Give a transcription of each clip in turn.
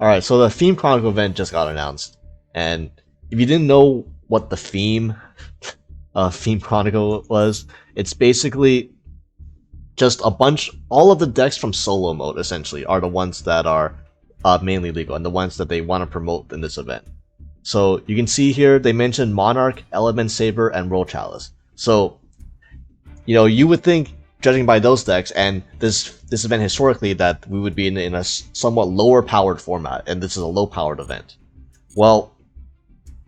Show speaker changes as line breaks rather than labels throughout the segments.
Alright, so the Theme Chronicle event just got announced. And if you didn't know what the theme of Theme Chronicle was, it's basically just all of the decks from solo mode, essentially, are the ones that are mainly legal, and the ones that they want to promote in this event. So you can see here, they mentioned Monarch, Element Saber, and World Chalice. So, you would think, judging by those decks, and this event historically, that we would be in a somewhat lower powered format, and this is a low powered event. Well,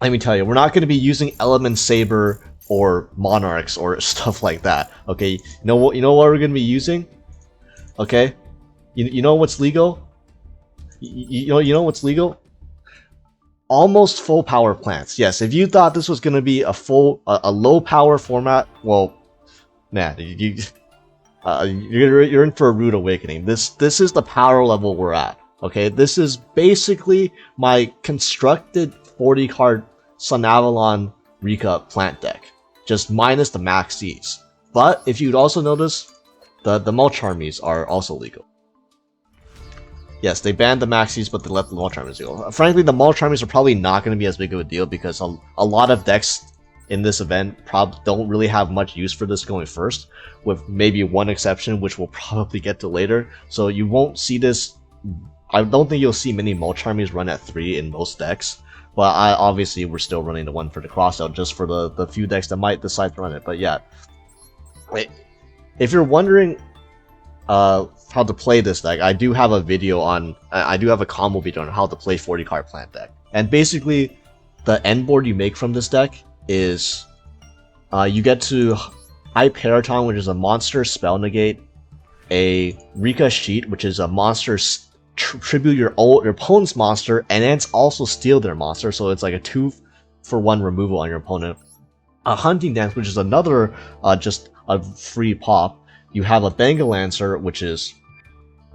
let me tell you, we're not going to be using Element Saber or Monarchs or stuff like that. Okay, you know what we're going to be using? Okay, you know what's legal? You know what's legal? Almost full power plants. Yes, if you thought this was going to be a low power format, well, nah, you're in for a rude awakening. This is the power level we're at. Okay, this is basically my constructed 40 card Sun Avalon Rikka plant deck, just minus the max Cs. But if you'd also notice, the mulch armies are also legal. Yes, they banned the maxis, but they left the mulch armies legal. Frankly, the mulch armies are probably not going to be as big of a deal because a lot of decks in this event don't really have much use for this going first, with maybe one exception, which we'll probably get to later. So you won't see this. I don't think you'll see many mulch armies run at 3 in most decks. But obviously we're still running the one for the crossout, just for the few decks that might decide to run it. But yeah, if you're wondering how to play this deck, I do have a video I do have a combo video on how to play 40 card plant deck. And basically, the end board you make from this deck is you get to High Paraton, which is a monster spell negate, a Rikka Sheet, which is a monster tribute your opponent's monster, and then it's also steal their monster, so it's like a 2-for-1 removal on your opponent. A Hunting Dance, which is another just a free pop. You have a Bengal Lancer, which is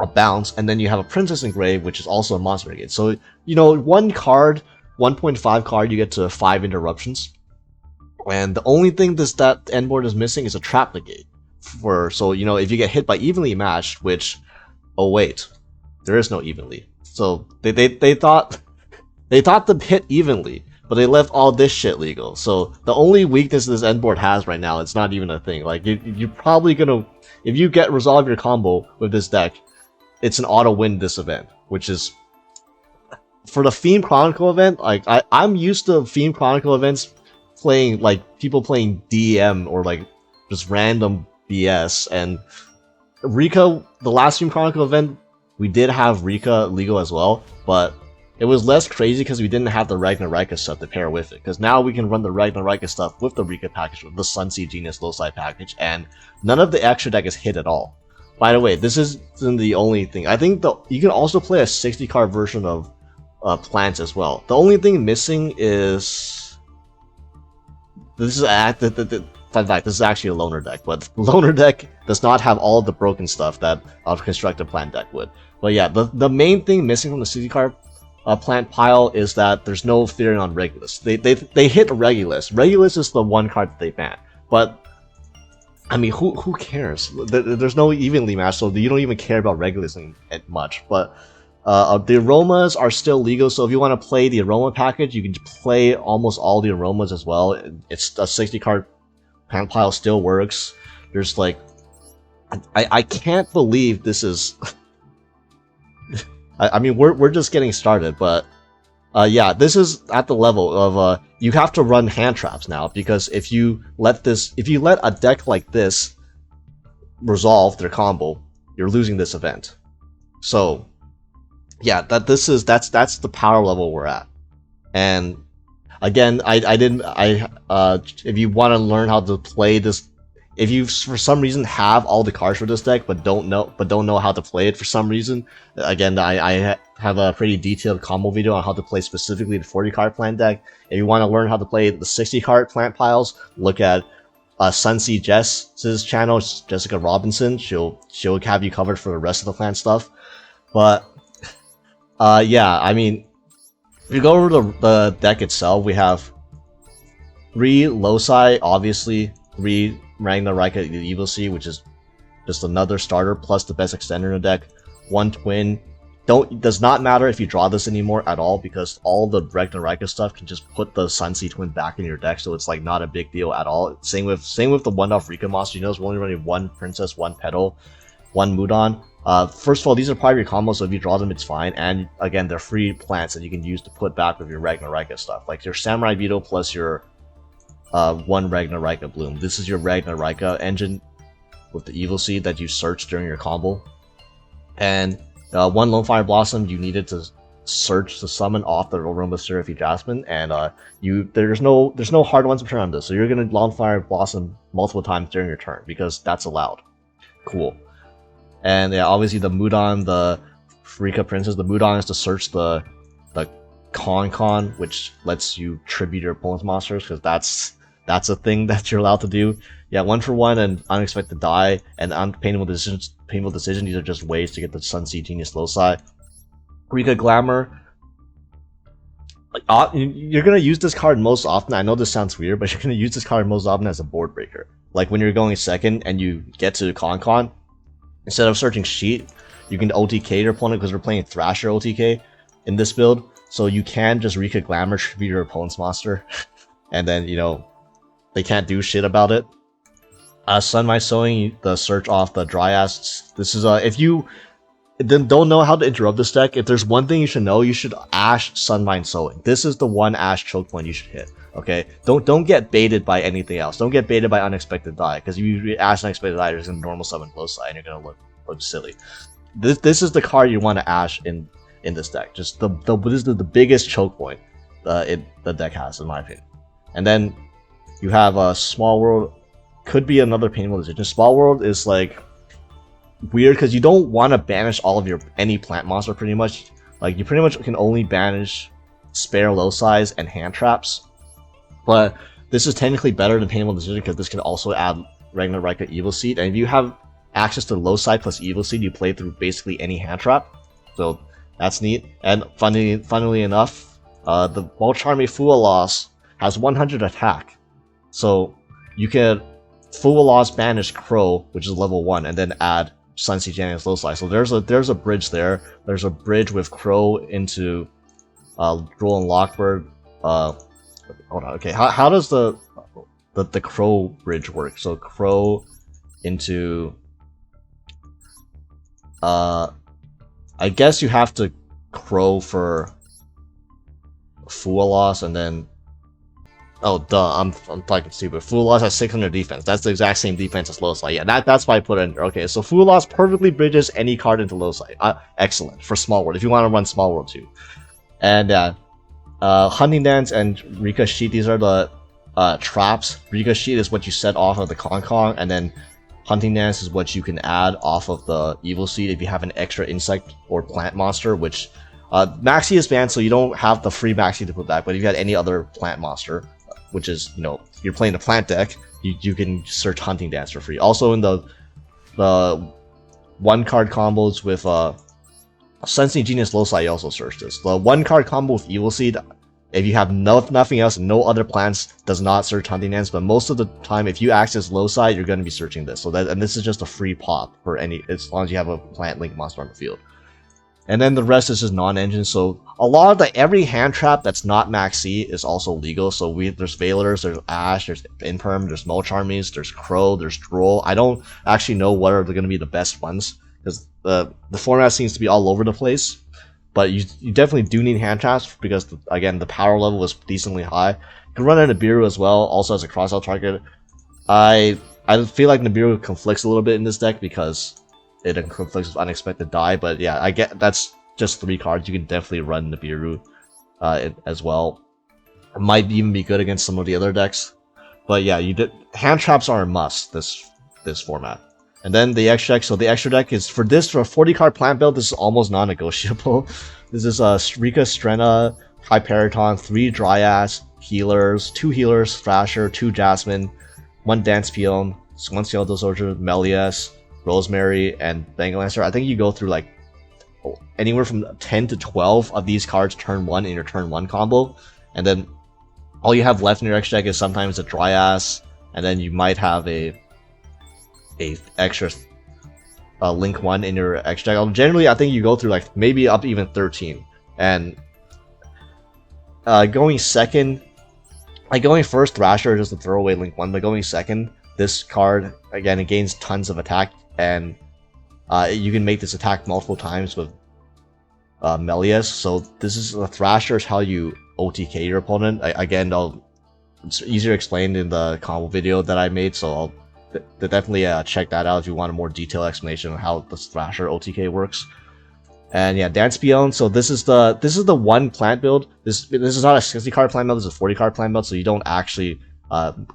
a bounce, and then you have a Princess Engrave, which is also a monster negate. So, one card, 1.5 card, you get to 5 interruptions. And the only thing that end board is missing is a Trap Negate. So, if you get hit by Evenly Matched, which, oh wait, there is no evenly. So they thought to hit evenly, but they left all this shit legal. So the only weakness this end board has right now, it's not even a thing. Like you're probably gonna, if you resolve your combo with this deck, it's an auto win this event, which is for the Theme Chronicle event. Like I'm used to Theme Chronicle events playing like people playing DM or like just random BS, and Rikka, the last Theme Chronicle event, we did have Rikka legal as well, but it was less crazy because we didn't have the Ragnaraika stuff to pair with it. Because now we can run the Ragnaraika stuff with the Rikka package, with the Sunseed Genius Loci package, and none of the extra deck is hit at all. By the way, this isn't the only thing. I think you can also play a 60 card version of plants as well. The only thing missing is this is fun fact, this is actually a loner deck, but the loner deck does not have all the broken stuff that a constructed plant deck would. But yeah, the main thing missing from the 60 card plant pile is that there's no Theory on Regulus. They hit Regulus. Regulus is the one card that they ban. But I mean, who cares? There's no evenly match, so you don't even care about Regulus much. But the aromas are still legal, so if you want to play the aroma package, you can play almost all the aromas as well. It's a 60 card plant pile still works. There's like, I can't believe this is. I mean, we're just getting started, but yeah, this is at the level of you have to run hand traps now, because if you let a deck like this resolve their combo, you're losing this event. So yeah, that's the power level we're at. And again, if you want to learn how to play this, if you for some reason have all the cards for this deck but don't know how to play it for some reason, again, I have a pretty detailed combo video on how to play specifically the 40 card plant deck. If you want to learn how to play the 60 card plant piles, look at Sunseed Jess's channel, Jessica Robinson. She'll have you covered for the rest of the plant stuff. But yeah, I mean, if you go over the deck itself, we have 3 Loci, obviously, 3 Ragnaraika the Evil Sea, which is just another starter plus the best extender in the deck, 1 Twin. does not matter if you draw this anymore at all, because all the Ragnaraika stuff can just put the Sunsea Twin back in your deck, so it's like not a big deal at all. Same with the one-off Rikka monster. You notice we're only running one Princess, one Petal, one Mudon. First of all, these are part of your combo, so if you draw them, it's fine. And again, they're free plants that you can use to put back with your Ragnaraika stuff, like your Samurai Beetle plus your one Ragnaraika Bloom. This is your Ragnaraika engine with the Evil Seed that you search during your combo, and one Lone Fire Blossom you needed to search to summon off the Aroma Seraphie Jasmine, and there's no hard ones to turn on this, so you're gonna Lone Fire Blossom multiple times during your turn because that's allowed. Cool. And yeah, obviously the Mudon, the Rikka Princess, the Mudon is to search the Con, which lets you tribute your opponent's monsters, because that's a thing that you're allowed to do. Yeah, 1-for-1 and Unexpected Die and Painful Decision. These are just ways to get the Sunsea Genius Loci. Rikka Glamour. You're gonna use this card most often. I know this sounds weird, but you're gonna use this card most often as a board breaker. Like when you're going second and you get to Con, instead of searching Sheet, you can OTK your opponent, because we're playing Thrasher OTK in this build. So you can just Rikka Glamour tribute your opponent's monster, and then they can't do shit about it. Sunrise Sowing, the search off the Dryas. This is if you don't know how to interrupt this deck, if there's one thing you should know, you should Ash Sunvine Sowing. This is the one Ash choke point you should hit. Okay, don't get baited by anything else. Don't get baited by Unexpected Die, because if you Ash Unexpected Die, there's a normal summon Loci, and you're gonna look silly. This is the card you want to Ash in this deck. Just this is the biggest choke point the deck has, in my opinion. And then you have a Small World. Could be another Painful Decision. Small World is like weird because you don't want to banish all of any plant monster pretty much. Like you pretty much can only banish spare Loci and hand traps. But this is technically better than Painful Decision because this can also add Ragnaraika Evil Seed. And if you have access to Loci plus Evil Seed, you play through basically any hand trap. So that's neat. And funnily enough, the Mulcharmy Fool Loss has 100 attack. So you can Fool Loss banish Crow, which is level 1, and then add Sunsea Genius Loci. So there's a bridge there. There's a bridge with Crow into Droll and Lockbird. Hold on, okay. How does the Crow bridge work? So Crow into I guess you have to Crow for Fool Loss, and then oh duh, I'm talking stupid. Fool Loss has 600 defense. That's the exact same defense as Loci. Yeah, that's why I put it in there. Okay, so Fool Loss perfectly bridges any card into Loci. Excellent for Small World if you want to run Small World too. And Hunting Dance and Rikka Sheet, these are the traps. Rikka Sheet is what you set off of the Con, and then Hunting Dance is what you can add off of the Evil Seed if you have an extra insect or plant monster, which Maxi is banned, so you don't have the free Maxi to put back, but if you had any other plant monster, which is, you're playing a plant deck, you can search Hunting Dance for free. Also in the one card combos with Sunsea Genius Loci, you also search this. The one card combo with Evil Seed, if you have nothing else, no other plants, does not search Hunting Dance, but most of the time, if you access Loci, you're going to be searching this. And this is just a free pop for as long as you have a plant link monster on the field. And then the rest is just non-engine, so a lot of every hand trap that's not Max C is also legal. So there's Veilers, there's Ash, there's Imperm, there's Mulcharmies, there's Crow, there's Droll. I don't actually know what are going to be the best ones, because the format seems to be all over the place. But you definitely do need hand traps, because again, the power level is decently high. You can run a Nibiru as well, also as a cross-out target. I feel like Nibiru conflicts a little bit in this deck because it conflicts with Unexpected Die, but yeah, I get that's just 3 cards. You can definitely run Nibiru as well. It might even be good against some of the other decks, but yeah, hand traps are a must this format. And then the extra deck. So the extra deck is for a 40-card plant build. This is almost non-negotiable. This is Rikka Strenna, Hyperiton, 3 Dryas healers, 2 healers, Thrasher, 2 Jasmine, 1 Dance Peon, 1 Skeletal Soldier, Melias, Rosemary, and Bangalancer. I think you go through like anywhere from 10 to 12 of these cards turn 1 in your turn 1 combo, and then all you have left in your extra deck is sometimes a Dryas, and then you might have a extra Link 1 in your extra deck. Generally, I think you go through like maybe up to even 13. And going second, like going first, Thrasher is just a throwaway Link 1, but going second, this card, again, it gains tons of attack, and you can make this attack multiple times with Melius. So this is the Thrasher is how you OTK your opponent. Again, it's easier explained in the combo video that I made, so I'll definitely check that out if you want a more detailed explanation of how the Thrasher OTK works. And yeah, Dance Beyond. So this is the one plant build. This is not a 60 card plant build. This is a 40 card plant build. So you don't actually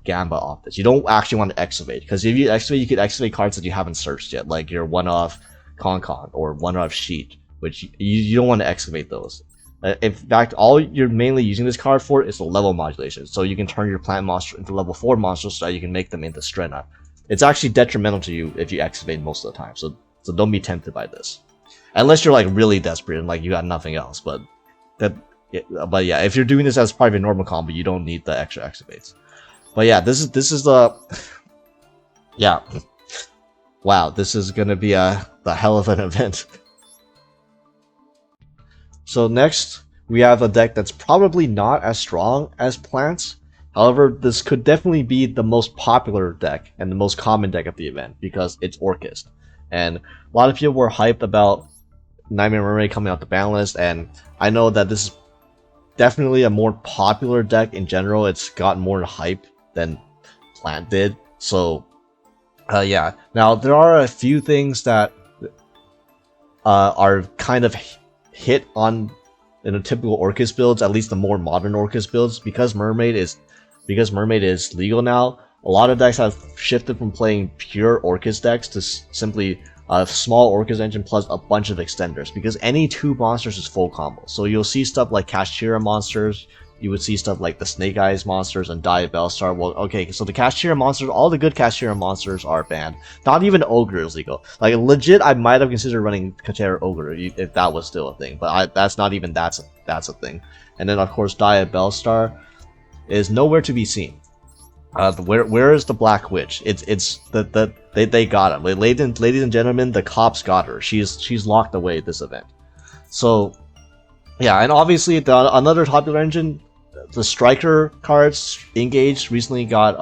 Gamba off this. You don't actually want to excavate, because if you excavate, you could excavate cards that you haven't searched yet, like your one-off Con or one-off Sheet, which you don't want to excavate those. In fact, all you're mainly using this card for is the level modulation. So you can turn your plant monster into level 4 monsters, so that you can make them into Strenna. It's actually detrimental to you if you excavate most of the time. So don't be tempted by this, unless you're like really desperate and like you got nothing else. But yeah, if you're doing this as part of your normal combo, you don't need the extra excavates. But yeah, this is the yeah. Wow, this is gonna be the hell of an event. So next, we have a deck that's probably not as strong as plants. However, this could definitely be the most popular deck and the most common deck of the event, because it's Orcust. And a lot of people were hyped about Nightmare Mermaid coming out the ban list, and I know that this is definitely a more popular deck in general. It's gotten more hype than Plant did. So yeah. Now, there are a few things that are kind of hit on in a typical Orcust builds, at least the more modern Orcust builds, because Mermaid is legal now. A lot of decks have shifted from playing pure Orcust decks to simply a small Orcust engine plus a bunch of extenders, because any 2 monsters is full combo. So you'll see stuff like Kashira monsters, you would see stuff like the Snake Eyes monsters and Diabellstar. Well, okay, so the Kashira monsters, all the good Kashira monsters are banned. Not even Ogre is legal. Like, legit, I might have considered running Kashira Ogre if that was still a thing, but that's not even that's a thing. And then, of course, Diabellstar is nowhere to be seen. Where is the Black Witch? They got him. Ladies and gentlemen, the cops got her. She's locked away at this event. So yeah, and obviously another popular engine, the Striker cards Engaged recently got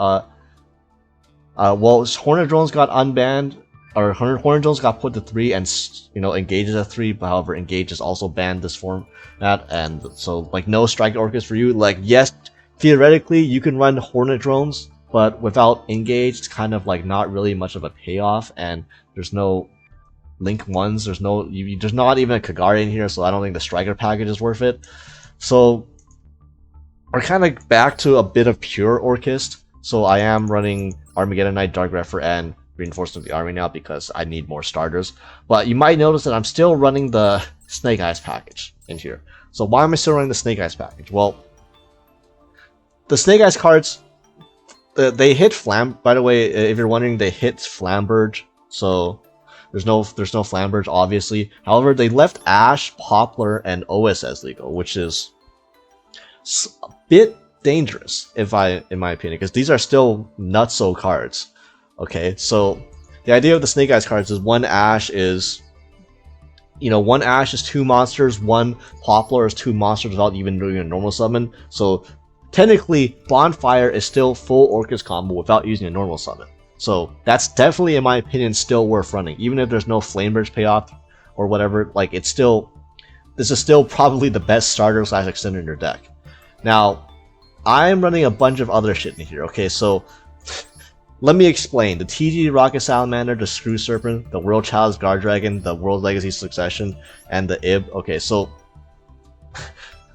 well, Hornet Drones got unbanned, or Hornet Drones got put to 3, and Engage is at 3. But however, Engage is also banned this format, and so like no Striker Orcust for you. Like, yes, theoretically you can run Hornet Drones, but without Engage, it's kind of like not really much of a payoff, and there's no Link 1s, there's not even a Kagari in here, so I don't think the Striker package is worth it. So we're kind of back to a bit of pure Orcust. So I am running Armageddon Knight, Dark Refer, and Reinforcement of the Army now because I need more starters. But you might notice that I'm still running the Snake Eyes package in here. So why am I still running the Snake Eyes package? Well, the Snake Eyes cards, they hit by the way, if you're wondering, they hit Flamberge, so there's no Flamberge, obviously. However, they left Ash, Poplar, and OSS legal, which is a bit dangerous, in my opinion, because these are still nutso cards. Okay, so the idea of the Snake Eyes cards is one Ash is 2 monsters, one Poplar is 2 monsters without even doing a normal summon. So technically, Bonfire is still full Orcust combo without using a normal summon. So that's definitely, in my opinion, still worth running, even if there's no Flamebridge payoff or whatever. Like, this is still probably the best starter / extender in your deck. Now, I'm running a bunch of other shit in here. Okay, so let me explain. The TG Rocket Salamander, the Screw Serpent, the World Child's Guard Dragon, the World Legacy Succession, and the Ib. Okay, so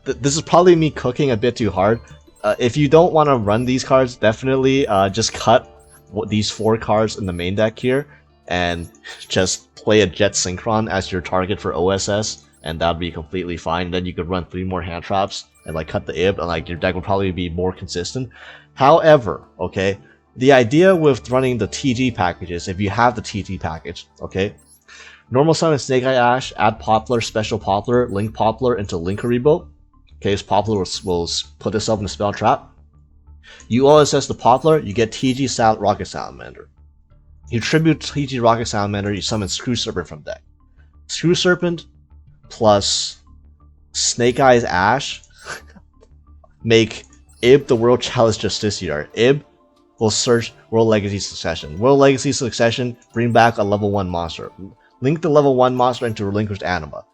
this is probably me cooking a bit too hard. If you don't want to run these cards, definitely just cut these 4 cards in the main deck here and just play a Jet Synchron as your target for OSS, and that'd be completely fine. Then you could run 3 more hand traps and like cut the Ib, and like your deck would probably be more consistent. However, okay, the idea with running the TG packages, if you have the TG package, okay, normal summon Snake Eye Ash, add Poplar, Special Poplar, Link Poplar into Linkaribo. Okay, so Poplar will put itself in a spell trap. You OSS the Poplar, you get TG Rocket Salamander. You tribute TG Rocket Salamander, you summon Screw Serpent from deck. Screw Serpent plus Snake Eyes Ash make Ib the World Chalice Justiciar. Ib will search World Legacy Succession. World Legacy Succession, bring back a level 1 monster. Link the level 1 monster into Relinquished Anima.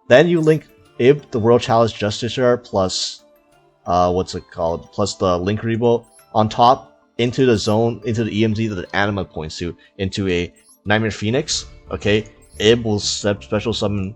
Then you link Ib the World Chalice Justiciar plus plus the Link Rebo on top into the zone, into the EMZ that the Anima points to, into a Nightmare Phoenix. Okay, Ib will special summon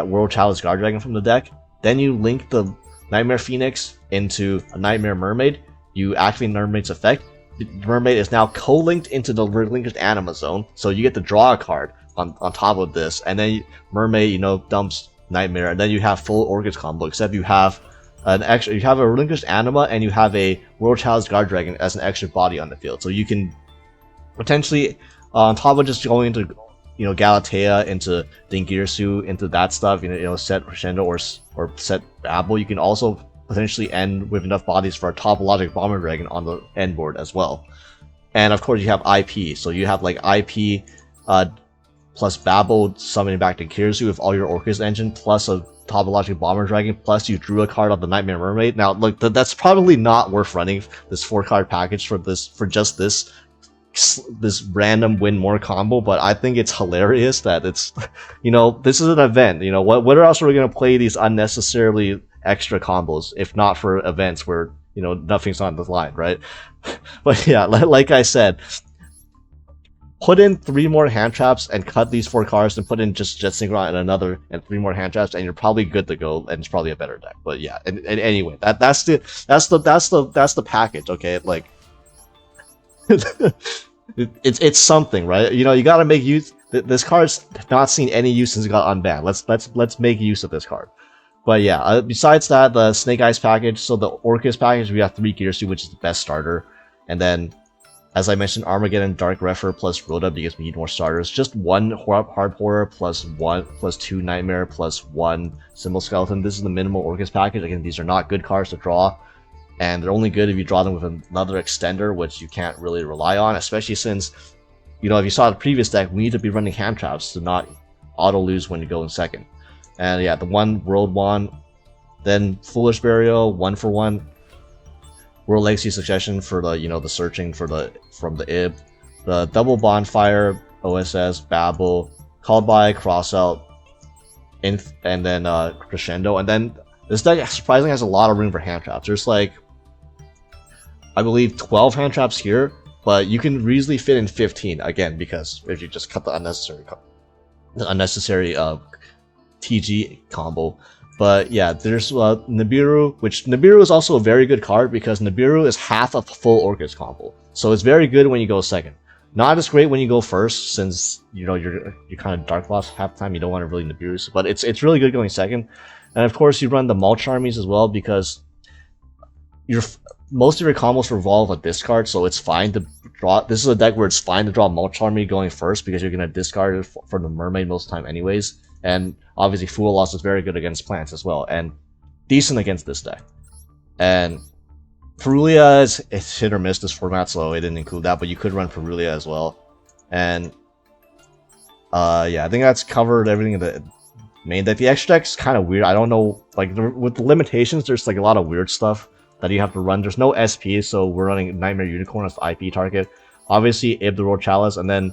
World Chalice Guard Dragon from the deck. Then you link the Nightmare Phoenix into a Nightmare Mermaid. You activate Mermaid's effect. The Mermaid is now co-linked into the Relinquished Anima zone, so you get to draw a card on top of this, and then Mermaid, dumps Nightmare, and then you have full Orcust combo, except you have you have a Relinquished Anima and you have a World Chalice Guard Dragon as an extra body on the field. So you can potentially, on top of just going into Galatea, into Dingirsu, into that stuff, set Crescendo or set Babel, you can also potentially end with enough bodies for a Topologic Bomber Dragon on the end board as well. And of course you have IP, so you have like IP plus Babel summoning back to Kirsu with all your Orcust engine, plus a Topologic Bomber Dragon, plus you drew a card on the Nightmare Mermaid. Now look, that's probably not worth running this 4-card package for just this random win more combo, but I think it's hilarious that it's this is an event. What else are we gonna play these unnecessarily extra combos if not for events where nothing's on the line, right? But yeah, like I said, put in 3 more hand traps and cut these 4 cards, and put in just Jet Synchron and 3 more hand traps, and you're probably good to go, and it's probably a better deck. But yeah, and anyway, that's the package, okay? Like it's something, right? You gotta make use. This card's not seen any use since it got unbanned. Let's make use of this card. But yeah, besides that, the Snake Eyes package, so the Orcust package, we have 3 Gearsu, which is the best starter, and then, as I mentioned, Armageddon, Dark Refer plus Rhoda because we need more starters. Just 1 Hard Horror plus 2 Nightmare plus 1 Symbol Skeleton. This is the minimal Orcust package. Again, these are not good cards to draw, and they're only good if you draw them with another extender, which you can't really rely on, especially since, if you saw the previous deck, we need to be running hand traps to not auto lose when you go in second. And yeah, the 1 World Wand, then Foolish Burial, 1-for-1. World Legacy Succession for the the searching from the Ib, the double Bonfire, OSS, Babel, Called by, Crossout, and then Crescendo. And then this deck surprisingly has a lot of room for hand traps. There's like, I believe 12 hand traps here, but you can easily fit in 15 again because if you just cut the unnecessary TG combo. But yeah, there's Nibiru, which Nibiru is also a very good card because Nibiru is half a full Orcust combo. So it's very good when you go second. Not as great when you go first, since you're kind of Dark Lost half the time. You don't want to really Nibiru, but it's really good going second. And of course, you run the Mulch Armies as well because most of your combos revolve a discard, so it's fine to draw. This is a deck where it's fine to draw Mulch Army going first because you're gonna discard it for the Mermaid most of the time anyways. And obviously Fool Loss is very good against plants as well, and decent against this deck. And Perulia it's hit or miss this format, so it didn't include that, but you could run Perulia as well. And yeah, I think that's covered everything in the main deck. The extra deck is kind of weird. I don't know, like with the limitations, there's like a lot of weird stuff that you have to run. There's no SP, so we're running Nightmare Unicorn as the IP target. Obviously, Ib the World Chalice, and then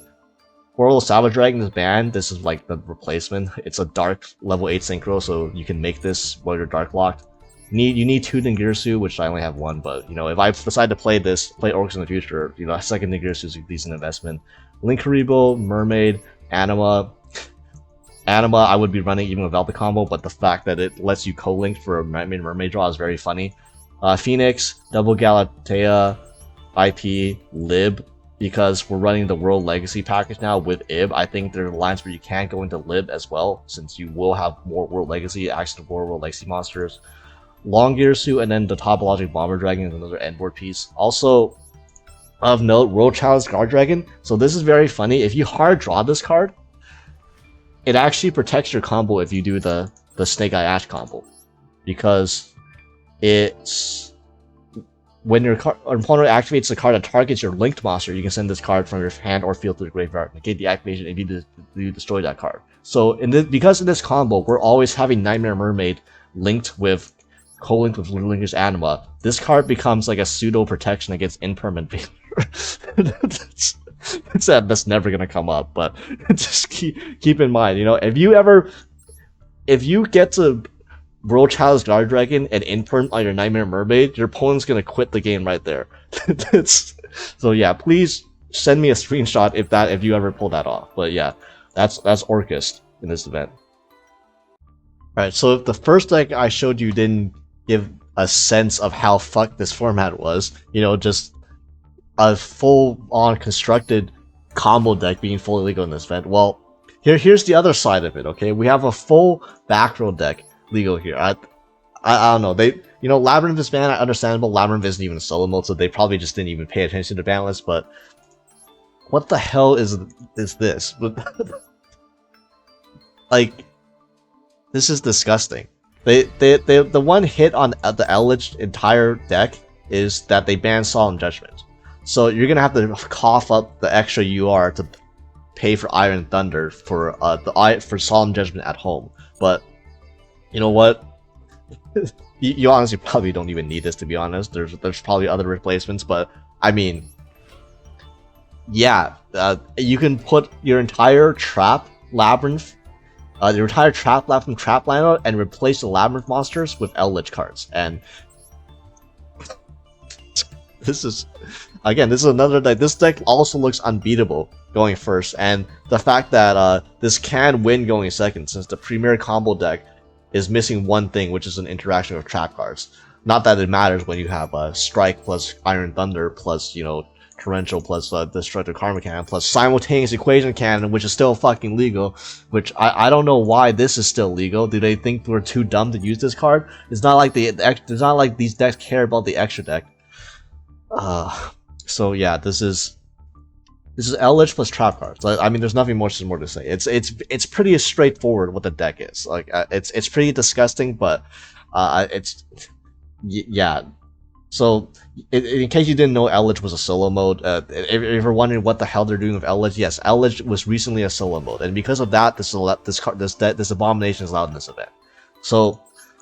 Horrible Savage Dragon is banned. This is like the replacement. It's a dark level 8 synchro, so you can make this while you're dark locked. You need 2 Ningirsu, which I only have 1, but if I decide to play Orcs in the future, a second Ningirsu is a decent investment. Linkaribo, Mermaid, Anima. Anima I would be running even without the combo, but the fact that it lets you co-link for a Mermaid draw is very funny. Phoenix, Double Galatea, IP, Lib, because we're running the World Legacy package now with Ib. I think there are lines where you can go into Lib as well, since you will have more World Legacy, access to more World Legacy monsters. Long Gearsu, and then the Topologic Bomber Dragon is another endboard piece. Also, of note, World Chalice Guard Dragon. So this is very funny. If you hard draw this card, it actually protects your combo if you do the Snake Eye Ash combo, because it's when your opponent activates the card that targets your linked monster, you can send this card from your hand or field to the graveyard. Negate the activation if you destroy that card. So because in this combo, we're always having Nightmare Mermaid linked with co-linked with Linker's Anima. This card becomes like a pseudo protection against impermanent failure. That's never gonna come up, but just keep in mind, you know, if you get to World Challenge Guard Dragon and imperm on your Nightmare Mermaid, your opponent's gonna quit the game right there. So yeah, please send me a screenshot if you ever pull that off. But yeah, that's Orcust in this event. Alright, so if the first deck I showed you didn't give a sense of how fucked this format was, you know, just a full-on constructed combo deck being fully legal in this event, well, here's the other side of it, okay? We have a full back row deck legal here. I don't know. You know, Labyrinth is banned, understandable. Labyrinth isn't even solo mode, so they probably just didn't even pay attention to ban list, but what the hell is this? Like, this is disgusting. The one hit on the Eldlich entire deck is that they banned Solemn Judgment. So you're gonna have to cough up the extra UR to pay for Iron Thunder for Solemn Judgment at home. But you know what? you honestly probably don't even need this, to be honest. There's probably other replacements, but I mean, yeah, you can put your entire Trap Labyrinth, trap lineup, and replace the Labyrinth monsters with Eldlich cards. And this is another deck. This deck also looks unbeatable going first, and the fact that this can win going second, since the premier combo deck is missing one thing, which is an interaction with trap cards. Not that it matters when you have Strike plus Iron Thunder plus, you know, Torrential plus Destructive Karma Cannon plus Simultaneous Equation Cannon, which is still fucking legal. Which I don't know why this is still legal. Do they think we're too dumb to use this card? It's not like these decks care about the extra deck. So yeah, this is Eldlich plus trap cards. I mean, there's nothing more to say. It's pretty straightforward what the deck is. Like, it's pretty disgusting, but yeah. So in case you didn't know, Eldlich was a solo mode. If you're wondering what the hell they're doing with Eldlich, yes, Eldlich was recently a solo mode, and because of that, this abomination is allowed in this event. So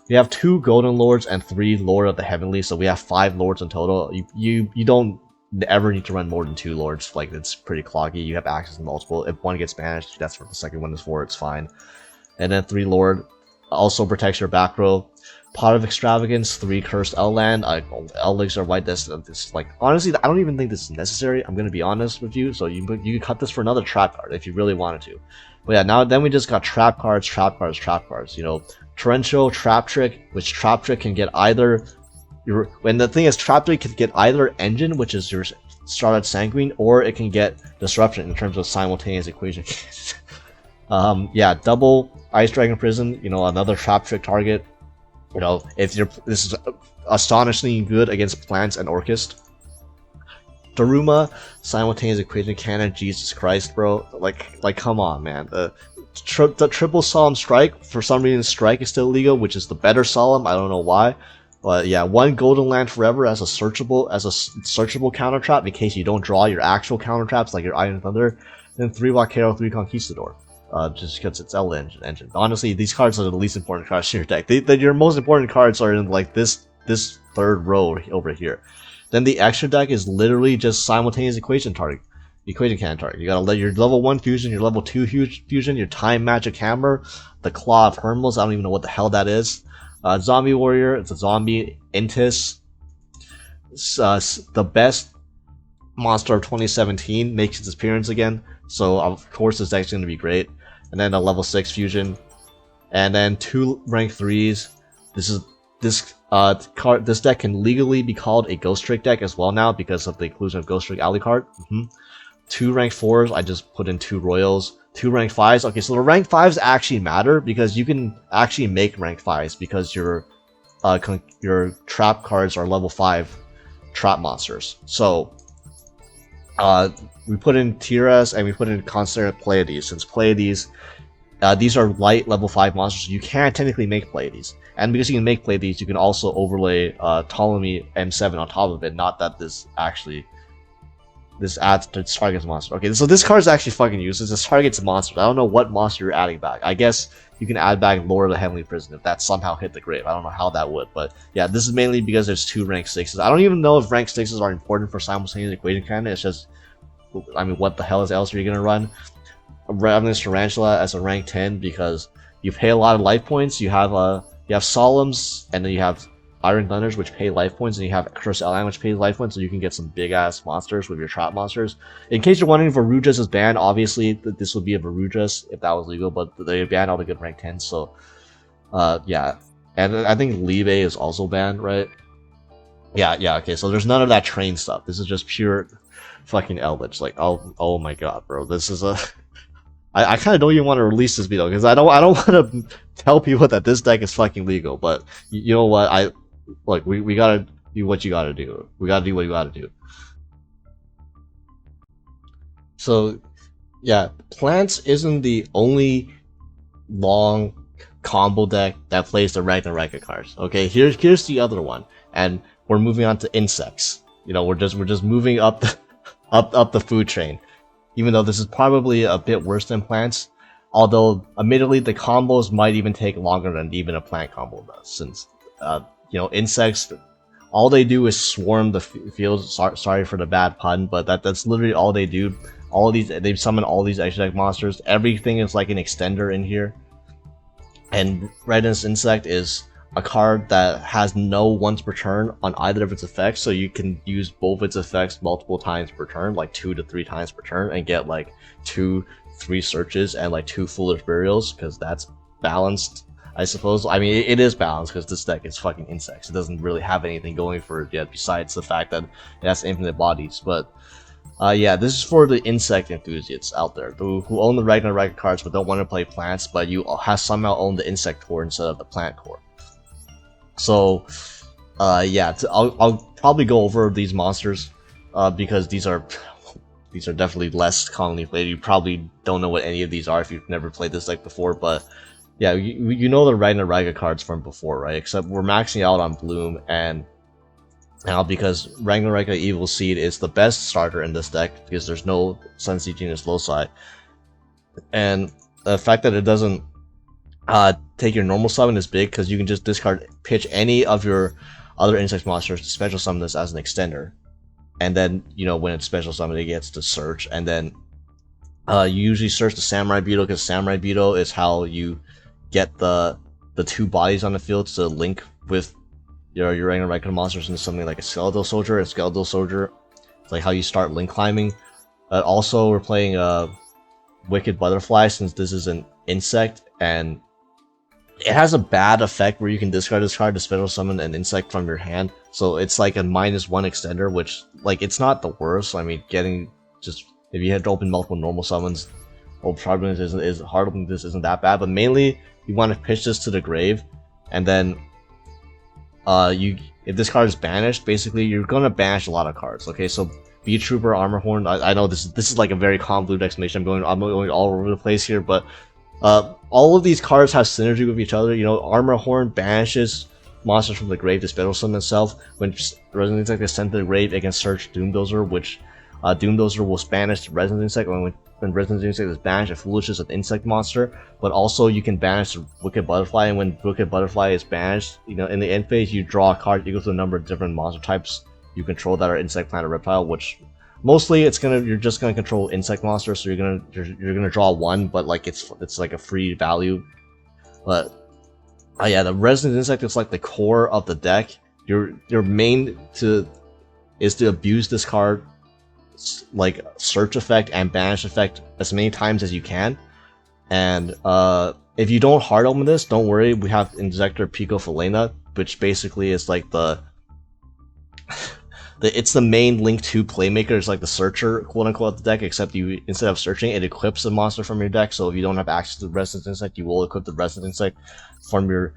we have 2 Golden Lords and 3 Lord of the Heavenly, so we have 5 Lords in total. You don't ever need to run more than 2 Lords. Like, it's pretty cloggy. You have access to multiple. If one gets banished, that's what the second one is for. It's fine. And then 3 Lord also protects your back row. Pot of Extravagance, 3 Cursed L-Land. Eldlich are white. This like, honestly, I don't even think this is necessary. I'm gonna be honest with you. So you could cut this for another trap card if you really wanted to. But yeah, then we just got trap cards. You know, Torrential, Trap Trick, which Trap Trick can get either when the thing is, Trap Trick can get either Engine, which is your Starlight Sanguine, or it can get Disruption in terms of Simultaneous Equation. Yeah, double Ice Dragon Prison, you know, another Trap Trick target. You know, this is astonishingly good against plants and Orcust. Daruma, Simultaneous Equation Cannon, Jesus Christ, bro. Like come on, man. The triple Solemn Strike, for some reason Strike is still legal, which is the better Solemn, I don't know why. But yeah, 1 Golden Land Forever as a searchable counter trap in case you don't draw your actual counter traps like your Iron Thunder. Then 3 Vaquero, 3 Conquistador. Just because it's L engine. Honestly, these cards are the least important cards in your deck. Your most important cards are in like this third row over here. Then the extra deck is literally just Simultaneous Equation Cannon target. You gotta let your level 1 fusion, your level 2 fusion, your Time Magic Hammer, the Claw of Hermos, I don't even know what the hell that is. Zombie Warrior, it's a zombie. Intis, the best monster of 2017, makes its appearance again. So of course this deck's gonna be great. And then a level 6 fusion, and then 2 rank 3s. This deck can legally be called a Ghost Trick deck as well now because of the inclusion of Ghost Trick Alucard. 2 rank 4s, I just put in 2 Royals. 2 rank 5s. Okay, so the rank 5s actually matter because you can actually make rank 5s because your trap cards are level 5 trap monsters. So we put in Tiras and we put in Constant Pleiades, since Pleiades these are light level 5 monsters, so you can't technically make play these. And because you can make play these, you can also overlay Ptolemy M7 on top of it. Not that this adds to target's monster. Okay, so this card is actually fucking useless. This targets monsters. I don't know what monster you're adding back. I guess you can add back Lord of the Heavenly Prison if that somehow hit the grave. I don't know how that would, but yeah, this is mainly because there's 2 rank 6s. I don't even know if rank 6s are important for simultaneous equation canon. It's just, I mean, what the hell else are you gonna run? Ravenous Tarantula as a rank 10 because you pay a lot of life points. You have Solemns, and then you have Iron Thunders, which pay life points, and you have Curse Elan, which pays life points, so you can get some big ass monsters with your trap monsters. In case you're wondering if Verujas is banned, obviously this would be a Verujas if that was legal, but they banned all the good rank 10s, so yeah. And I think Libe is also banned, right? Yeah, okay, so there's none of that train stuff. This is just pure fucking Eldlich. Like, oh my god, bro, this is a I kind of don't even want to release this video because I don't want to tell people that this deck is fucking legal. But you know what? We gotta do what you gotta do. We gotta do what you gotta do. So yeah, Plants isn't the only long combo deck that plays the Ragnaraika cards. Okay, here's the other one, and we're moving on to insects. You know, we're just moving up the up the food chain. Even though this is probably a bit worse than plants, although admittedly the combos might even take longer than even a plant combo does, since you know, insects, all they do is swarm the field. Sorry for the bad pun, but that's literally all they do. All of these, they summon all these extra deck monsters. Everything is like an extender in here, and Redness Insect is a card that has no once per turn on either of its effects, so you can use both its effects multiple times per turn, like 2 to 3 times per turn, and get like 2-3 searches and like 2 foolish burials, because that's balanced, I suppose. I mean, it is balanced because this deck is fucking insects. It doesn't really have anything going for it yet besides the fact that it has infinite bodies. But yeah, this is for the insect enthusiasts out there who own the Ragnarok cards but don't want to play plants, but you have somehow own the insect core instead of the plant core. So, yeah, I'll probably go over these monsters because these are definitely less commonly played. You probably don't know what any of these are if you've never played this deck before, but yeah, you know the Ragnarika cards from before, right? Except we're maxing out on Bloom, and now because Ragnarika Evil Seed is the best starter in this deck because there's no Sunseed Genius Loci, and the fact that it doesn't take your normal summon is big because you can just pitch any of your other insect monsters to special summon this as an extender, and then, you know, when it's special summoned it gets to search, and then you usually search the Samurai Beetle because Samurai Beetle is how you get the 2 bodies on the field to link with your Ragnarika monsters into something like a Skeletal Soldier. And Skeletal Soldier, it's like how you start link climbing. Also, we're playing Wicked Butterfly since this is an insect, and it has a bad effect where you can discard this card to special summon an insect from your hand. So it's like a -1 extender, which, like, it's not the worst. I mean, getting just, if you had to open multiple normal summons, hard opening this isn't that bad. But mainly, you want to pitch this to the grave, and then if this card is banished, basically you're gonna banish a lot of cards. Okay, so Beetrooper, Armorhorn. I know this is like a very convoluted explanation. I'm going all over the place here, but all of these cards have synergy with each other. You know, Armorhorn banishes monsters from the grave to special summon itself. When Resident Insect is sent to the grave, it can search Doomdozer, which Doomdozer will banish the Resident Insect. When Resident Insect is banished, it foolishes an insect monster. But also you can banish the Wicked Butterfly, and when Wicked Butterfly is banished, you know, in the end phase you draw a card equal to the number of different monster types you control that are insect, plant, or reptile, which mostly you're just gonna control insect monsters, so you're gonna draw 1, but like it's like a free value. But yeah, the Resident Insect is like the core of the deck. Your main is to abuse this card, like search effect and banish effect, as many times as you can. And if you don't hard open this, don't worry, we have Injector Pico Felena, which basically is like it's the main Link 2 playmaker. It's like the searcher, quote unquote, of the deck, except you, instead of searching, it equips a monster from your deck. So if you don't have access to the Resident Insect, you will equip the Resident Insect from your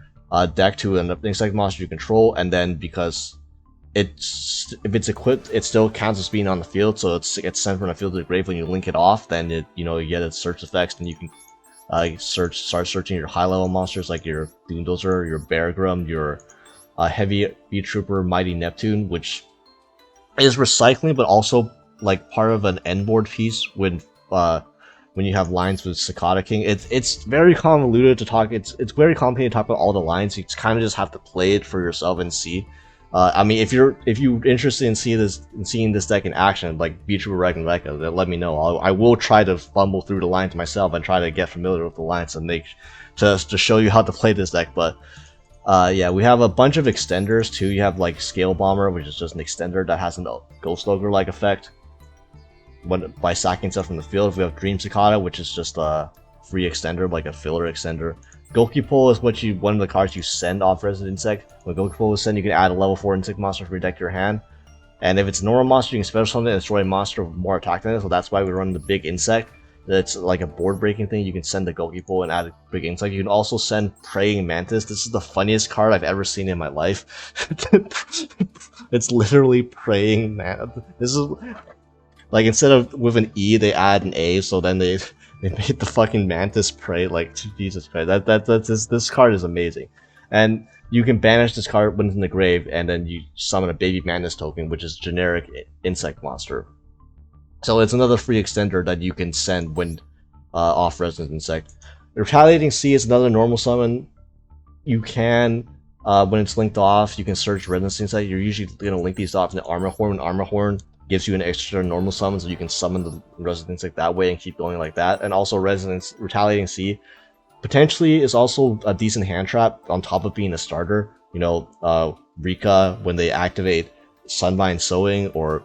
deck to an insect monster you control, and then because if it's equipped, it still counts as being on the field, so it gets sent from the field to the grave. When you link it off, then you get its search effects, and you can Start searching your high level monsters like your Doomdozer, your Beargrim, your heavy Beetrooper, Mighty Neptune, which is recycling, but also like part of an end board piece when you have lines with Cicada King. It's very convoluted to talk. It's very complicated to talk about all the lines. You kind of just have to play it for yourself and see. I mean, if you're interested in seeing this deck in action, like Beetrooper, Ragnaraika, then let me know. I will try to fumble through the lines myself and try to get familiar with the lines and to show you how to play this deck. But yeah, we have a bunch of extenders too. You have like Scale Bomber, which is just an extender that has a Ghost Ogre-like effect by sacking stuff from the field. We have Dream Cicada, which is just a free extender, like a filler extender. Gokipole is one of the cards you send off Resident Insect. When Gokipole is sent, you can add a level 4 insect monster from your deck to your hand. And if it's a normal monster, you can special summon it and destroy a monster with more attack than it. So that's why we run the big insect. That's like a board breaking thing. You can send the Gokipole and add a big insect. You can also send Praying Mantis. This is the funniest card I've ever seen in my life. It's literally Praying Mantis. This is like, instead of with an E, they add an A. So then they made the fucking Mantis pray. Like, Jesus Christ, this card is amazing. And you can banish this card when it's in the grave, and then you summon a Baby Mantis token, which is generic insect monster. So it's another free extender that you can send when off Resident Insect. Retaliating Sea is another normal summon. You can, when it's linked off, you can search Resident Insect. You're usually gonna link these off in the Armor Horn. Armor Horn gives you an extra normal summon, so you can summon the Resident Insect that way and keep going like that. And also Retaliating Sea potentially is also a decent hand trap on top of being a starter. You know, Rikka, when they activate Sunbind Sowing, or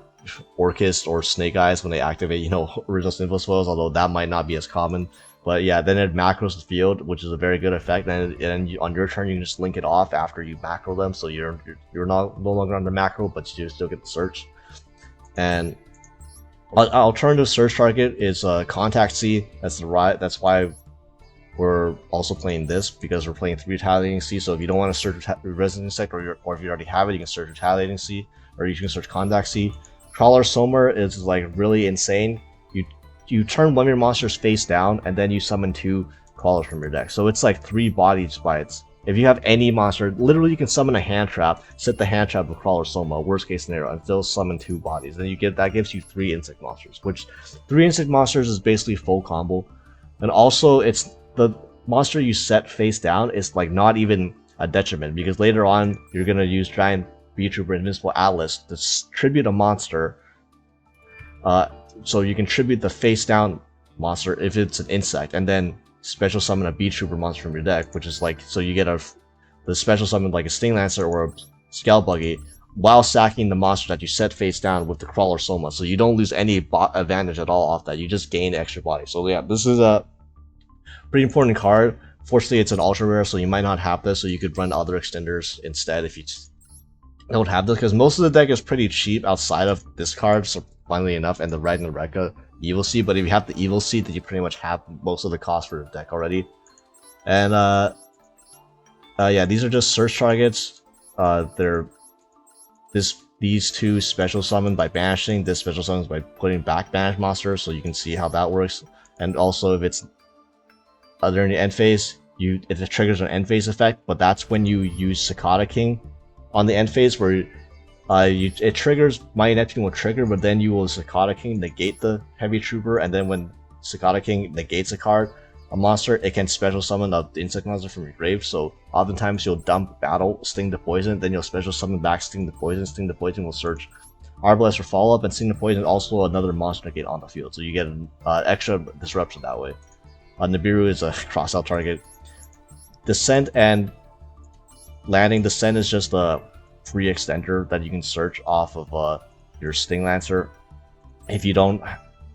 Orcust or Snake Eyes when they activate, you know, Original Sinful Foes, although that might not be as common. But yeah, then it macros the field, which is a very good effect, and on your turn you can just link it off after you macro them, so you're no longer on the macro, but you still get the search. And alternative search target is Contact Sea. That's why we're also playing this, because we're playing 3 Retaliating Sea. So if you don't want to search Resident Insect, or if you already have it, you can search Retaliating Sea, or you can search Contact Sea. Crawler Sommer is like really insane. You turn one of your monsters face down, and then you summon 2 crawlers from your deck. So it's like 3 bodies by its. If you have any monster, literally you can summon a hand trap, set the hand trap with Crawler Soma, worst case scenario, and still summon 2 bodies. Then that gives you 3 insect monsters, which 3 insect monsters is basically full combo. And also, it's the monster you set face down is like not even a detriment, because later on you're gonna use Giant Beetrooper Invincible Atlas to tribute a monster. So you can tribute the face down monster if it's an insect, and then special summon a Beetrooper monster from your deck, which is like, so you get the special summon like a Sting Lancer or a Scale Buggy while sacking the monster that you set face down with the Crawler Soma. So you don't lose any advantage at all off that. You just gain extra body. So yeah, this is a pretty important card. Fortunately, it's an ultra rare, so you might not have this, so you could run other extenders instead if you don't have this, because most of the deck is pretty cheap outside of this card, so funnily enough, and the Ragnaraika Evil Seed. But if you have the Evil Seed, then you pretty much have most of the cost for the deck already. And yeah, these are just search targets. These 2 special summon by banishing. This special summons by putting back banished monsters, so you can see how that works. And also, if it's during the end phase, it triggers an end phase effect, but that's when you use Cicada King on the end phase, where it triggers. Mighty Neptune will trigger, but then you will Cicada King negate the Heavy Trooper, and then when Cicada King negates a monster, it can special summon the insect monster from your grave. So oftentimes you'll dump Battle, Sting to Poison, then you'll special summon back Sting to Poison. Sting to Poison will search Arbalest for follow up, and Sting to Poison also another monster negate on the field, so you get an extra disruption that way. Nibiru is a cross-out target. Descent and Landing. Descent is just a free extender that you can search off of your Sting Lancer if you don't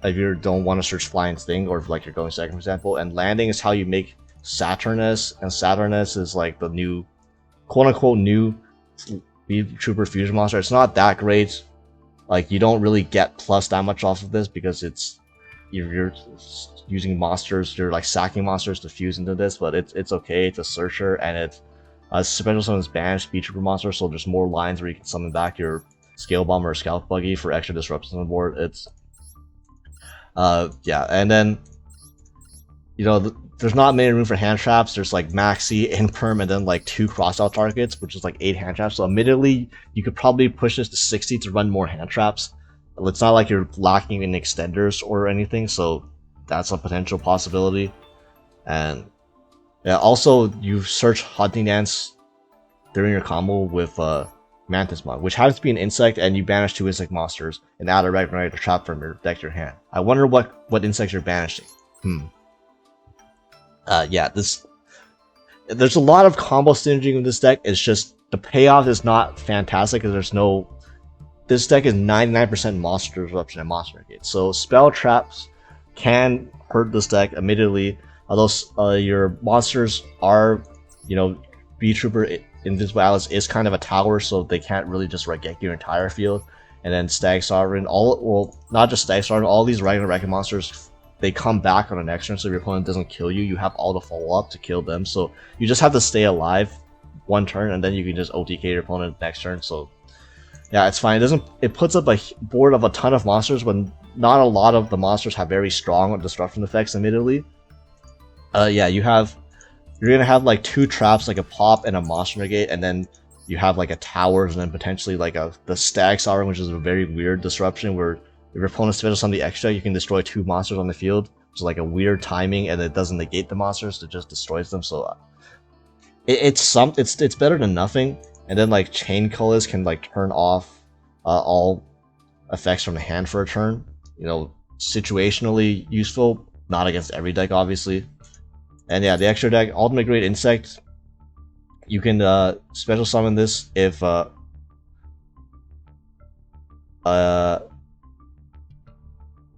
want to search Flying Sting, or if like you're going second, for example. And Landing is how you make Saturnus, and Saturnus is like the new, quote-unquote new Beetrooper fusion monster. It's not that great. Like, you don't really get plus that much off of this, because you're using monsters, you're like sacking monsters to fuse into this, but it's okay. It's a searcher, and it's special summons banished Beetrooper monster, so there's more lines where you can summon back your Scale Bomber or Scalp Buggy for extra disruptions on the board. It's yeah, and then you know, there's not many room for hand traps. There's like maxi, imperm, and then like 2 crossout targets, which is like 8 hand traps. So admittedly, you could probably push this to 60 to run more hand traps. It's not like you're lacking in extenders or anything, so that's a potential possibility. And yeah, also you search Hunting Dance during your combo with Mantis Monk, which happens to be an insect, and you banish 2 insect monsters and add a Ragnaraika trap from your deck to your hand. I wonder what insects you're banishing. Yeah, there's a lot of combo synergy in this deck. It's just the payoff is not fantastic because there's no. This deck is 99% monster disruption and monster negate, so spell traps can hurt this deck. Admittedly, although your monsters are, you know, Beetrooper Invincible Alice is kind of a tower, so they can't really just get your entire field. And then Stag Sovereign, not just Stag Sovereign, all these Ragnaraka monsters, they come back on the next turn, so if your opponent doesn't kill you, you have all the follow-up to kill them. So you just have to stay alive one turn, and then you can just OTK your opponent next turn. So yeah, it's fine. It puts up a board of a ton of monsters, but not a lot of the monsters have very strong disruption effects. Admittedly, yeah, you're gonna have like 2 traps, like a pop and a monster negate, and then you have like a towers, and then potentially like the Stag Sovereign, which is a very weird disruption where if your opponent special summons the extra, you can destroy 2 monsters on the field, which is like a weird timing, and it doesn't negate the monsters; it just destroys them. So it's better than nothing. And then like Chain Colors can like turn off all effects from the hand for a turn. You know, situationally useful, not against every deck, obviously. And yeah, the extra deck, Ultimate Grade Insect. You can special summon this if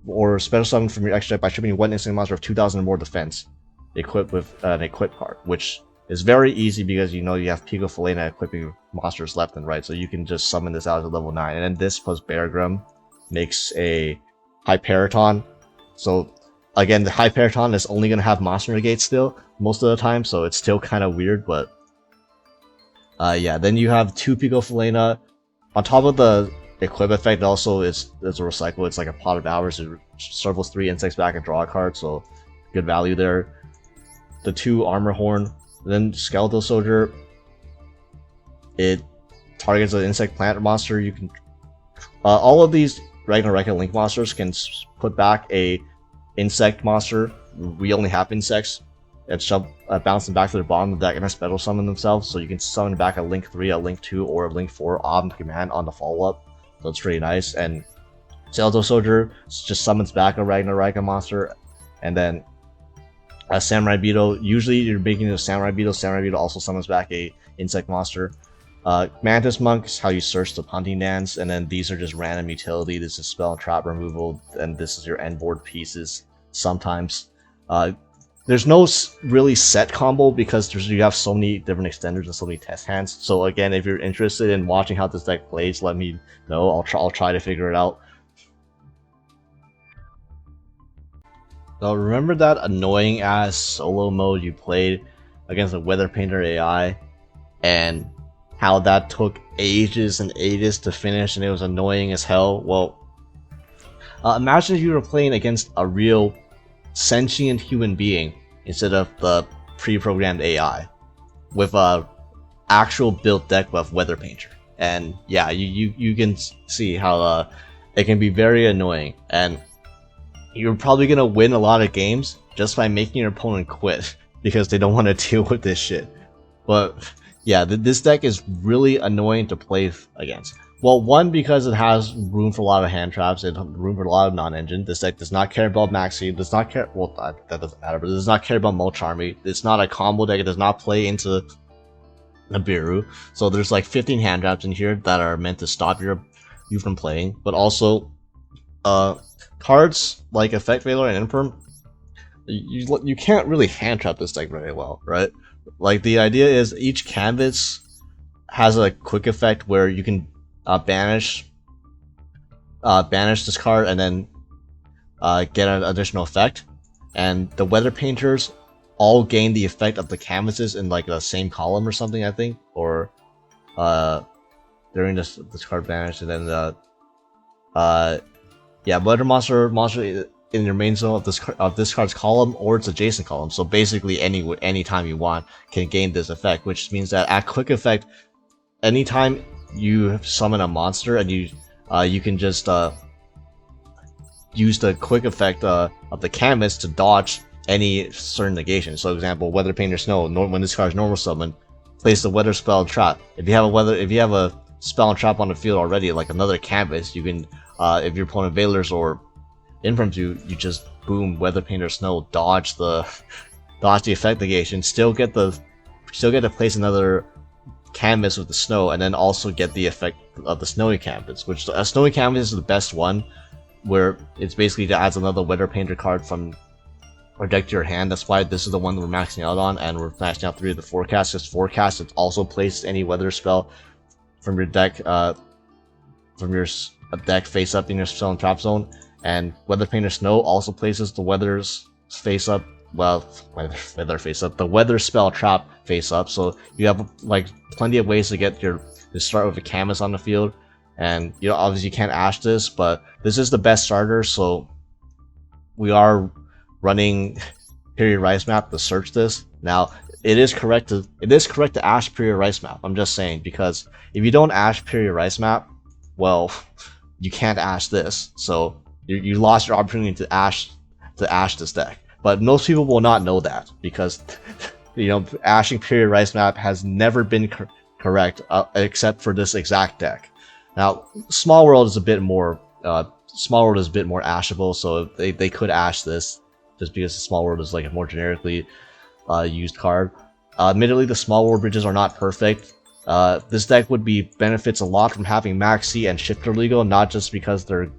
or special summon from your extra deck by tripping 1 instant monster of 2,000 or more defense, equipped with an equip card, which is very easy because you know you have Pico Felina equipping monsters left and right, so you can just summon this out to level 9. And then this plus Bear Grum makes a Hyperiton. So again, the Hyperiton is only going to have monster negate still most of the time, so it's still kind of weird, but yeah, then you have 2 Pico Felina. On top of the equip effect, also is a recycle. It's like a Pot of Hours. It circles 3 insects back and draw a card, so good value there. The 2 Armor Horn. Then Skeletal Soldier, it targets an insect plant monster. You can all of these Ragnarika Link monsters can put back a insect monster. We only have insects, and bounce them back to the bottom of the deck and then special summon themselves. So you can summon back a Link 3, a Link 2, or a Link 4 on command on the follow up. So it's pretty nice. And Skeletal Soldier just summons back a Ragnarika monster, and then a Samurai Beetle. Usually you're making a Samurai Beetle. Samurai Beetle also summons back a insect monster. Mantis Monk is how you search the Hunting Dance, and then these are just random utility. This is spell and trap removal, and this is your end board pieces sometimes. There's no really set combo because you have so many different extenders and so many test hands. So again, if you're interested in watching how this deck plays, let me know. I'll try to figure it out. Now remember that annoying ass solo mode you played against the Weather Painter AI, and how that took ages and ages to finish and it was annoying as hell? Well, imagine if you were playing against a real sentient human being instead of the pre-programmed AI with a actual built deck of Weather Painter. And yeah, you can see how it can be very annoying, and you're probably gonna win a lot of games just by making your opponent quit because they don't want to deal with this shit. But yeah, this deck is really annoying to play against. Well, one, because it has room for a lot of hand traps, and room for a lot of non-engine. This deck does not care about Maxi, does not care, well, that doesn't matter, but it does not care about Molcharmy. It's not a combo deck, it does not play into Nibiru. So there's like 15 hand traps in here that are meant to stop you from playing, but also cards like Effect Veiler and Imperm, you can't really hand trap this deck very well, right? Like, the idea is each canvas has a quick effect where you can banish this card and then get an additional effect, and the Weather Painters all gain the effect of the canvases in like the same column or something, I think, or during this card banish, and then yeah, Weather Monster in your main zone of this card's column or its adjacent column. So basically, any time you want can gain this effect, which means that at quick effect, anytime you summon a monster and you can just use the quick effect of the canvas to dodge any certain negation. So, example, Weather Painter Snow. When this card's normal summon, place the Weather Spell Trap. If you have a spell and trap on the field already, like another canvas, you can, if your opponent Veilers or Inframs you just boom Weather Painter Snow, dodge the effect negation, still get to place another canvas with the snow, and then also get the effect of the snowy canvas. Which a snowy canvas is the best one, where it's basically adds another Weather Painter card from our deck to your hand. That's why this is the one that we're maxing out on, and we're maxing out 3 of the Forecast. Because Forecast, it also places any weather spell from your deck deck face up in your spell and trap zone, and Weather Painter Snow also places the weather's face up. Well, weather face up, the weather spell trap face up. So you have like plenty of ways to start with a canvas on the field, and you know obviously you can't ash this, but this is the best starter. So we are running Period Rice Map to search this. Now it is correct to ash Period Rice Map. I'm just saying, because if you don't ash Period Rice Map, well, you can't ash this. So you lost your opportunity to ash this deck. But most people will not know that, because you know ashing Period Rice Map has never been correct except for this exact deck. Now Small World is a bit more ashable, so they could ash this just because the Small World is like a more generically used card. Admittedly, the Small World bridges are not perfect. This deck benefits a lot from having Maxi and Shifter Legal, not just because they're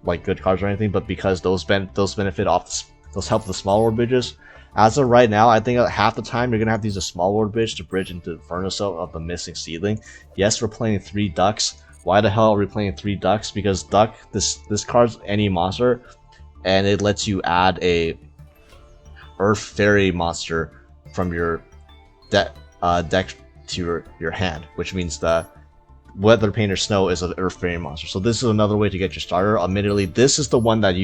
like good cards or anything, but because those benefit off those help the Small World bridges. As of right now, I think half the time you're gonna have to use a Small World bridge to bridge into Furnace of the missing Seedling. Yes, we're playing 3 Ducks. Why the hell are we playing 3 Ducks? Because Duck, this card's any monster, and it lets you add a Earth Fairy monster from your deck to your hand, which means that Weather Painter Snow is an Earth Fairy monster. So this is another way to get your starter. Admittedly, this is the one that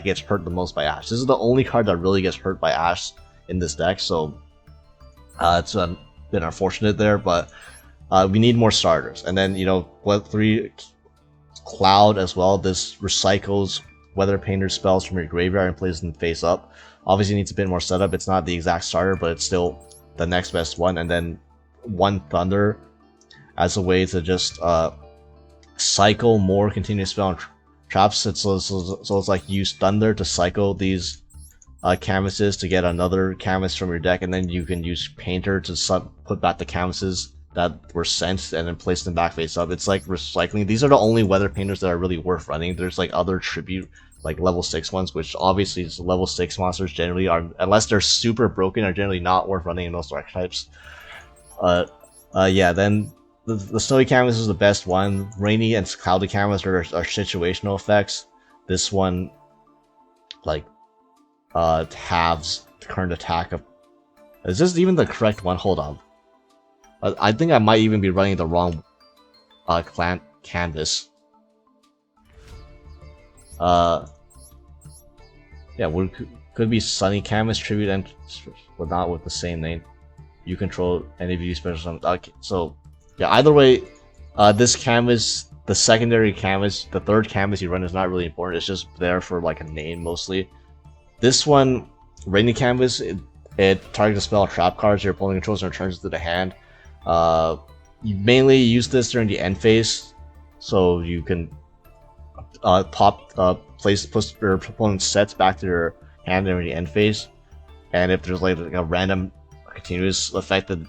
gets hurt the most by Ash. This is the only card that really gets hurt by Ash in this deck, so it's been unfortunate there, but we need more starters. And then, you know, what 3 Cloud as well. This recycles Weather Painter spells from your graveyard and places them face up. Obviously needs a bit more setup. It's not the exact starter, but it's still the next best one. And then 1 Thunder as a way to just cycle more continuous spell and traps. So it's like use Thunder to cycle these canvases to get another canvas from your deck, and then you can use Painter to put back the canvases that were sent and then place them back face up. It's like recycling. These are the only Weather Painters that are really worth running. There's like other tribute, like level 6 ones, which obviously level 6 monsters generally are, unless they're super broken, are generally not worth running in most archetypes. Yeah, then the Snowy Canvas is the best one. Rainy and Cloudy Canvas are situational effects. This one, like, halves the current attack of... Is this even the correct one? Hold on. I think I might even be running the wrong canvas. Yeah, could be Sunny Canvas Tribute, and but not with the same name. You control any of you special. Okay, so yeah, either way, this canvas, the secondary canvas, the third canvas you run is not really important. It's just there for like a name mostly. This one, Rainy Canvas, it targets spell trap cards your opponent controls and returns to the hand. You mainly use this during the end phase, so you can push your opponent's sets back to your hand during the end phase. And if there's like a random continuous effect that,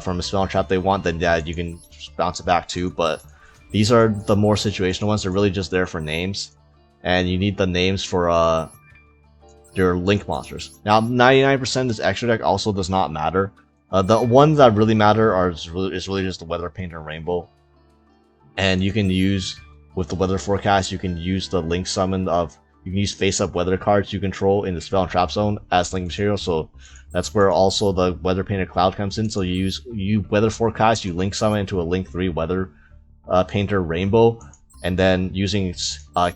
from a spell and trap they want, then yeah, you can bounce it back too. But these are the more situational ones. They're really just there for names, and you need the names for your link monsters. Now, 99% of this extra deck also does not matter. The ones that really matter is really just the Weather Painter and Rainbow. And you can use, with the Weather Forecast, you can use the link summon of, you can use face-up weather cards you control in the spell and trap zone as link material. So that's where also the Weather Painter Cloud comes in. So you Weather Forecast, you link summon into a link 3 Weather Painter Rainbow, and then using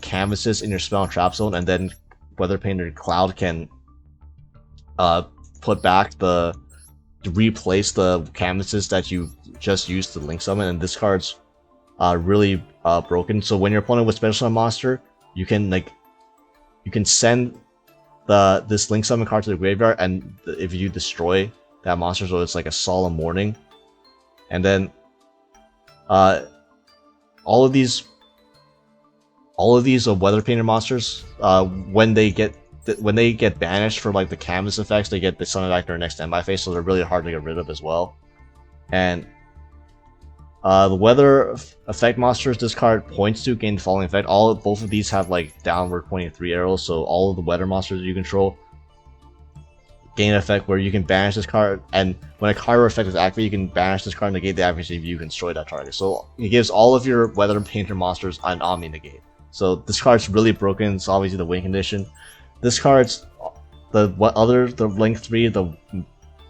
canvases in your spell and trap zone, and then Weather Painter Cloud can put back replace the canvases that you just used to link summon, and this card's really broken. So when your opponent with special summon monster, you can send this link summon card to the graveyard, and if you destroy that monster, so it's like a solemn warning. And then all of these Weather Painter monsters, when they get banished for like the canvas effects, they get the summon back their next standby phase, so they're really hard to get rid of as well. And the weather effect monsters this card points to gain the following effect. Both of these have like downward pointing 3 arrows, so all of the weather monsters you control gain an effect where you can banish this card, and when a card effect is activated, you can banish this card, negate the activation if you can destroy that target. So it gives all of your Weather Painter monsters an Omni negate. So this card's really broken. It's obviously the win condition. This card's the link 3, the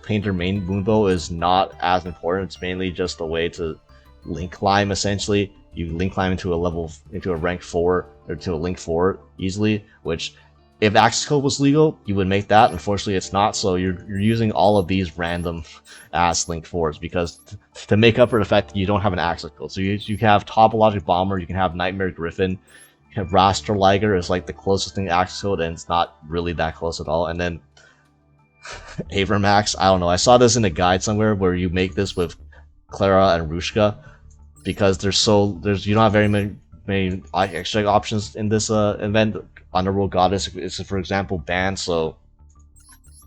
Painter main Moonbow, is not as important. It's mainly just a way to link climb. Essentially, you link climb into a rank 4 or to a link 4 easily, which if Access Code was legal, you would make that. Unfortunately, it's not, so you're using all of these random ass link 4s because to make up for the fact that you don't have an Access Code. So you can have Topologic Bomber, you can have Nightmare Griffin, you can have Rasterliger is like the closest thing to Access Code, and it's not really that close at all. And then Avermax, I don't know, I saw this in a guide somewhere where you make this with Clara and Rushka because you don't have very many extra options in this event. Underworld Goddess is, for example, banned, so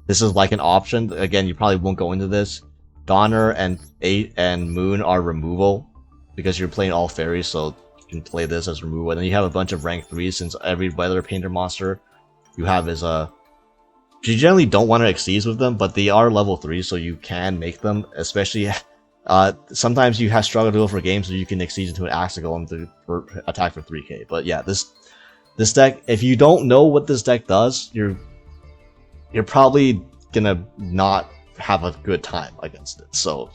this is like an option. Again, you probably won't go into this. Donner and 8 and Moon are removal because you're playing all fairies, so you can play this as removal. And then you have a bunch of rank 3s, since every Weather Painter monster you have is you generally don't want to exceed with them, but they are level 3, so you can make them. Especially sometimes you have struggled to go for games, so you can exceed into an Axical and attack for 3k. But yeah, this deck, if you don't know what this deck does, you're probably gonna not have a good time against it. So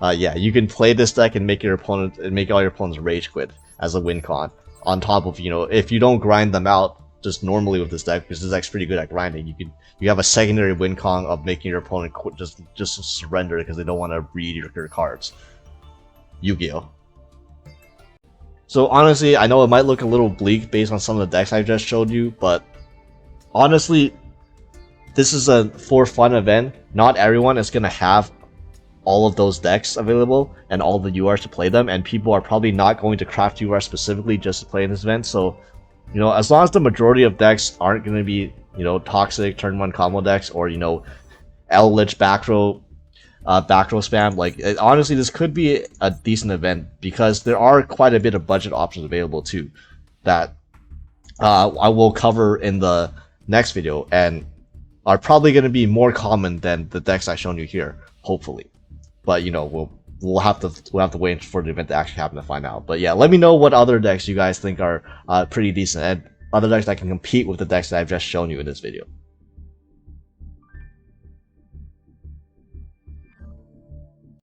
yeah, you can play this deck and make all your opponents rage quit as a win con. On top of, if you don't grind them out just normally with this deck, because this deck's pretty good at grinding, you have a secondary win con of making your opponent quit, just surrender because they don't want to read your cards. Yu-Gi-Oh! So honestly, I know it might look a little bleak based on some of the decks I just showed you, but honestly, this is a for fun event. Not everyone is going to have all of those decks available and all the URs to play them, and people are probably not going to craft URs specifically just to play in this event. So, as long as the majority of decks aren't going to be, toxic turn 1 combo decks or, Eldlich back row spam, honestly, this could be a decent event because there are quite a bit of budget options available too that I will cover in the next video and are probably going to be more common than the decks I've shown you here, hopefully. But we'll have to wait for the event to actually happen to find out. But yeah, let me know what other decks you guys think are pretty decent and other decks that can compete with the decks that I've just shown you in this video.